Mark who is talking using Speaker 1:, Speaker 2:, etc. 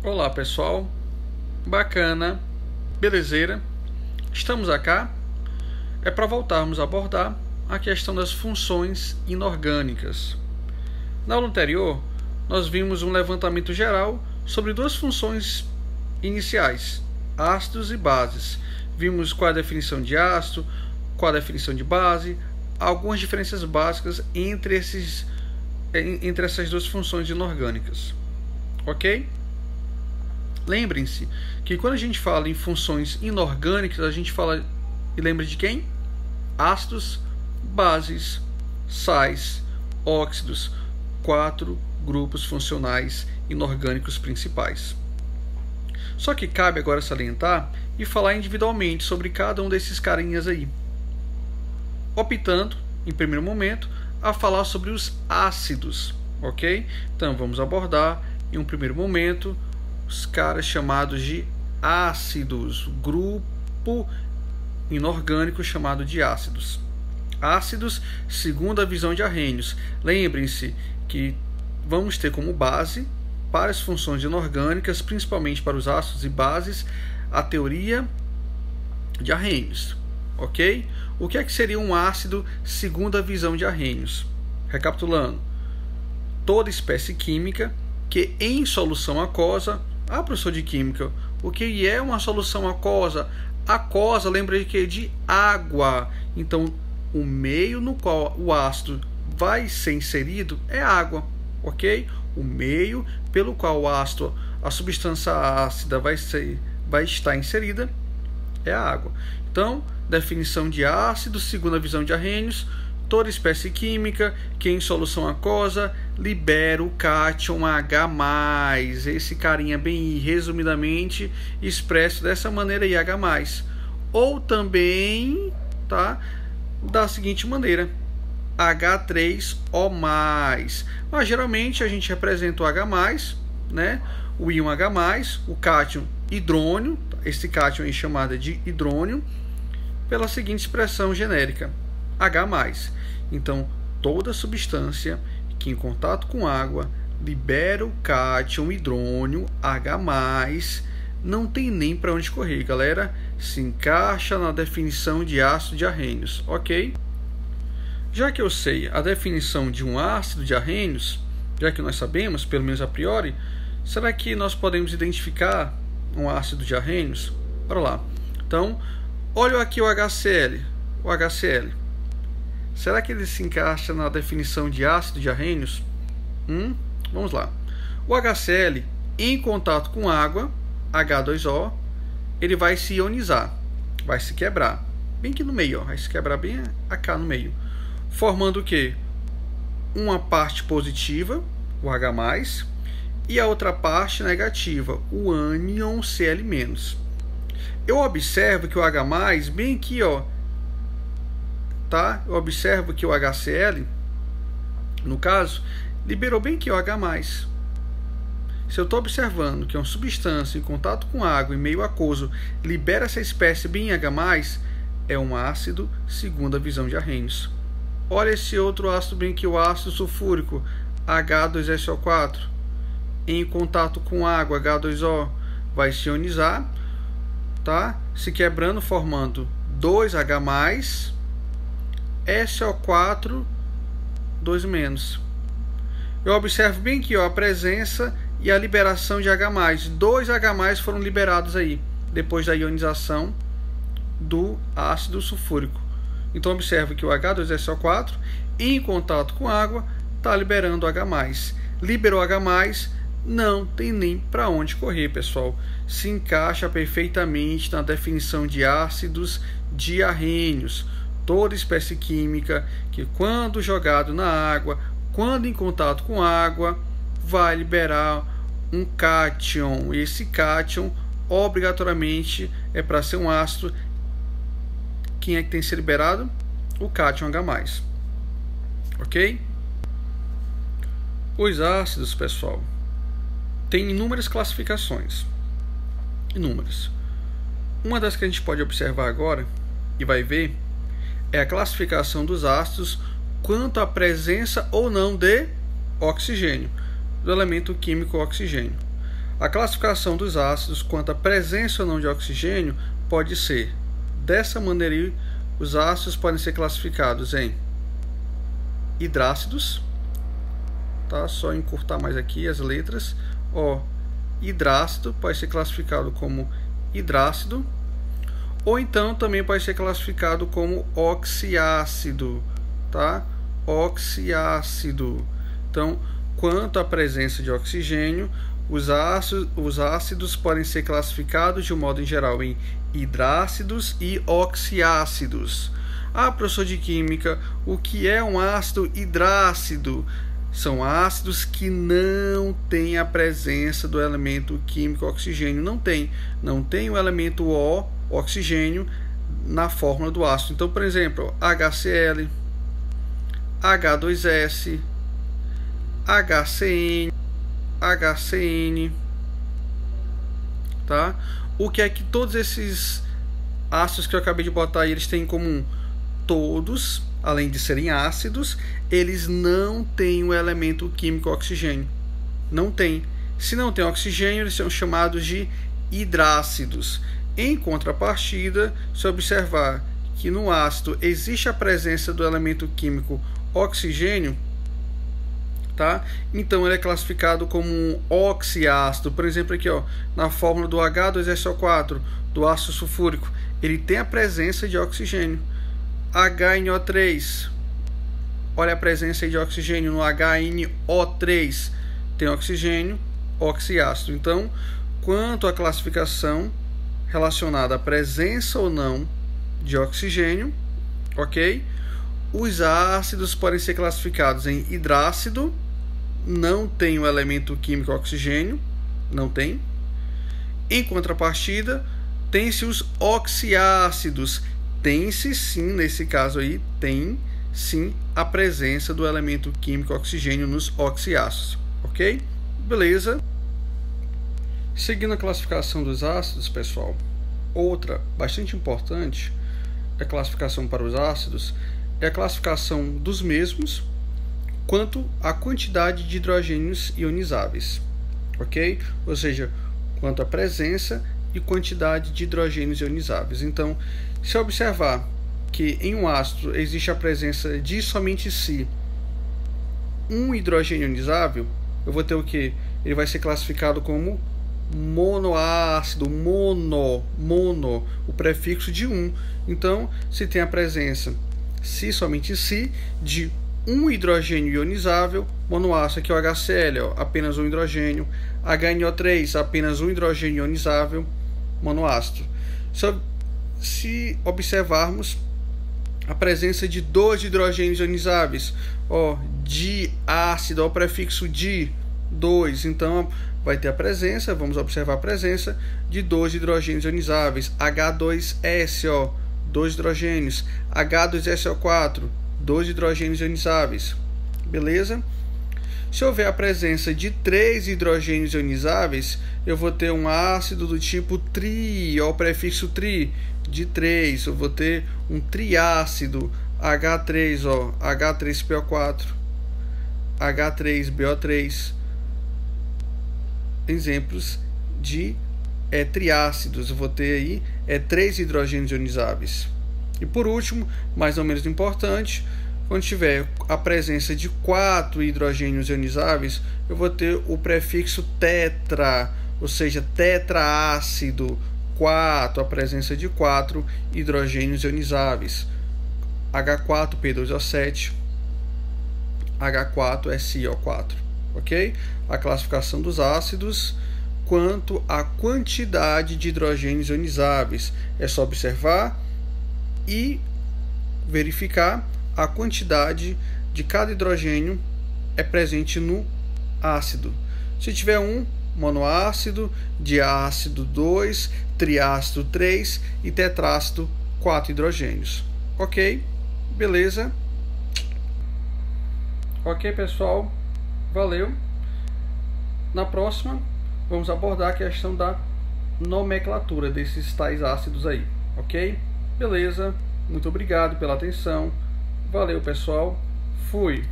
Speaker 1: Olá pessoal, bacana, belezeira, estamos aqui para voltarmos a abordar a questão das funções inorgânicas. Na aula anterior, nós vimos um levantamento geral sobre duas funções iniciais, ácidos e bases. Vimos qual é a definição de ácido, qual é a definição de base, algumas diferenças básicas entre essas duas funções inorgânicas. Ok? Lembrem-se que quando a gente fala em funções inorgânicas, a gente fala e lembra de quem? Ácidos, bases, sais, óxidos, 4 grupos funcionais inorgânicos principais. Só que cabe agora salientar e falar individualmente sobre cada um desses carinhas aí, optando, em primeiro momento, a falar sobre os ácidos, ok? Então vamos abordar, em um primeiro momento, os caras chamados de ácidos, grupo inorgânico chamado de ácidos. Ácidos, segundo a visão de Arrhenius. Lembrem-se que vamos ter como base, para as funções inorgânicas, principalmente para os ácidos e bases, a teoria de Arrhenius. Ok? O que é que seria um ácido segundo a visão de Arrhenius? Recapitulando, toda espécie química que em solução aquosa, professor de química, o que é uma solução aquosa? Aquosa, lembra de que? De água. Então, o meio no qual o ácido vai ser inserido é água, ok? O meio pelo qual o ácido, a substância ácida vai estar inserida é a água. Então, definição de ácido, segundo a visão de Arrhenius, toda espécie química que em solução aquosa libera o cátion H+, esse carinha bem resumidamente expresso dessa maneira aí, H+, ou também, tá, da seguinte maneira, H3O+, mas geralmente a gente representa o H+, né, o íon H+, o cátion hidrônio, esse cátion aí chamado de hidrônio, pela seguinte expressão genérica, H+. Então, toda substância que em contato com água libera o cátion hidrônio H+, não tem nem para onde correr, galera. Se encaixa na definição de ácido de Arrhenius, ok? Já que eu sei a definição de um ácido de Arrhenius, já que nós sabemos, pelo menos a priori, será que nós podemos identificar um ácido de Arrhenius? Bora lá. Então, olha aqui o HCl. O HCl. Será que ele se encaixa na definição de ácido de Arrhenius? Vamos lá. O HCl, em contato com água, H2O, ele vai se ionizar, vai se quebrar. Bem aqui no meio, ó, vai se quebrar bem aqui no meio. Formando o quê? Uma parte positiva, o H+, e a outra parte negativa, o ânion Cl-. Eu observo que o H+, bem aqui, ó, tá? Eu observo que o HCl, no caso, liberou bem aqui o H+. Se eu estou observando que uma substância em contato com água em meio aquoso libera essa espécie bem em H+, é um ácido segundo a visão de Arrhenius. Olha esse outro ácido bem aqui, o ácido sulfúrico, H2SO4. Em contato com água, H2O, vai se ionizar, tá? Se quebrando, formando 2H+, SO4, 2-. Eu observo bem aqui, ó, a presença e a liberação de H+. 2H+ foram liberados aí, depois da ionização do ácido sulfúrico. Então observo que o H2SO4, em contato com água, está liberando H+. Liberou H+, não tem nem para onde correr, pessoal. Se encaixa perfeitamente na definição de ácidos de Arrhenius. Toda espécie química que, quando jogado na água, quando em contato com água, vai liberar um cátion. Esse cátion, obrigatoriamente, é para ser um ácido. Quem é que tem que ser liberado? O cátion H+. Ok? Os ácidos, pessoal, tem inúmeras classificações. Inúmeras. Uma das que a gente pode observar agora, e vai ver, é a classificação dos ácidos quanto à presença ou não de oxigênio, do elemento químico oxigênio. A classificação dos ácidos quanto à presença ou não de oxigênio pode ser dessa maneira aí. Os ácidos podem ser classificados em hidrácidos, tá? Só encurtar mais aqui as letras. Ó, hidrácido pode ser classificado como hidrácido, ou então também pode ser classificado como oxiácido, tá? Oxiácido. Então, quanto à presença de oxigênio, os ácidos podem ser classificados de um modo em geral em hidrácidos e oxiácidos. Ah, professor de química, o que é um ácido hidrácido? São ácidos que não têm a presença do elemento químico oxigênio. Não tem o elemento O, oxigênio, na fórmula do ácido. Então, por exemplo, HCl, H2S, HCN, tá? O que é que todos esses ácidos que eu acabei de botar aí, eles têm em comum? Todos, além de serem ácidos, eles não têm o elemento químico oxigênio. Não tem. Se não tem oxigênio, eles são chamados de hidrácidos. Em contrapartida, se observar que no ácido existe a presença do elemento químico oxigênio, tá? Então ele é classificado como um oxiácido. Por exemplo, aqui, ó, na fórmula do H2SO4, do ácido sulfúrico, ele tem a presença de oxigênio. HNO3, olha a presença de oxigênio no HNO3, tem oxigênio, oxiácido. Então, quanto à classificação relacionada à presença ou não de oxigênio, ok? Os ácidos podem ser classificados em hidrácido, não tem o elemento químico oxigênio, não tem. Em contrapartida, tem-se os oxiácidos. Tem-se sim, nesse caso aí, tem sim a presença do elemento químico oxigênio nos oxiácidos, ok? Beleza. Seguindo a classificação dos ácidos, pessoal, outra bastante importante da classificação para os ácidos é a classificação dos mesmos quanto à quantidade de hidrogênios ionizáveis, ok? Ou seja, quanto à presença e quantidade de hidrogênios ionizáveis. Então, se observar que em um ácido existe a presença de somente si um hidrogênio ionizável, eu vou ter o que? Ele vai ser classificado como monoácido, mono, o prefixo de 1. Então, se tem a presença somente si de um hidrogênio ionizável, monoácido, aqui é o HCl, ó, apenas um hidrogênio, HNO3, apenas um hidrogênio ionizável, monoácido. Se observarmos a presença de 2 hidrogênios ionizáveis, ó, diácido, ó, o prefixo di, 2, então vai ter a presença, vamos observar a presença de 2 hidrogênios ionizáveis, H2S, ó, 2 hidrogênios, H2SO4, 2 hidrogênios ionizáveis, beleza? Se houver a presença de 3 hidrogênios ionizáveis, eu vou ter um ácido do tipo tri, ó, o prefixo tri, de 3, eu vou ter um triácido, H3, ó, H3PO4, H3BO3, exemplos de triácidos, eu vou ter aí 3 hidrogênios ionizáveis. E por último, mais ou menos importante, quando tiver a presença de 4 hidrogênios ionizáveis, eu vou ter o prefixo tetra, ou seja, tetraácido, 4, a presença de 4 hidrogênios ionizáveis, H4P2O7, H4SiO4, ok? A classificação dos ácidos quanto à quantidade de hidrogênios ionizáveis. É só observar e verificar a quantidade de cada hidrogênio é presente no ácido. Se tiver um, monoácido, diácido 2, triácido 3 e tetrácido 4 hidrogênios. Ok? Beleza? Ok, pessoal? Valeu! Na próxima, vamos abordar a questão da nomenclatura desses tais ácidos aí. Ok? Beleza? Muito obrigado pela atenção. Valeu, pessoal. Fui!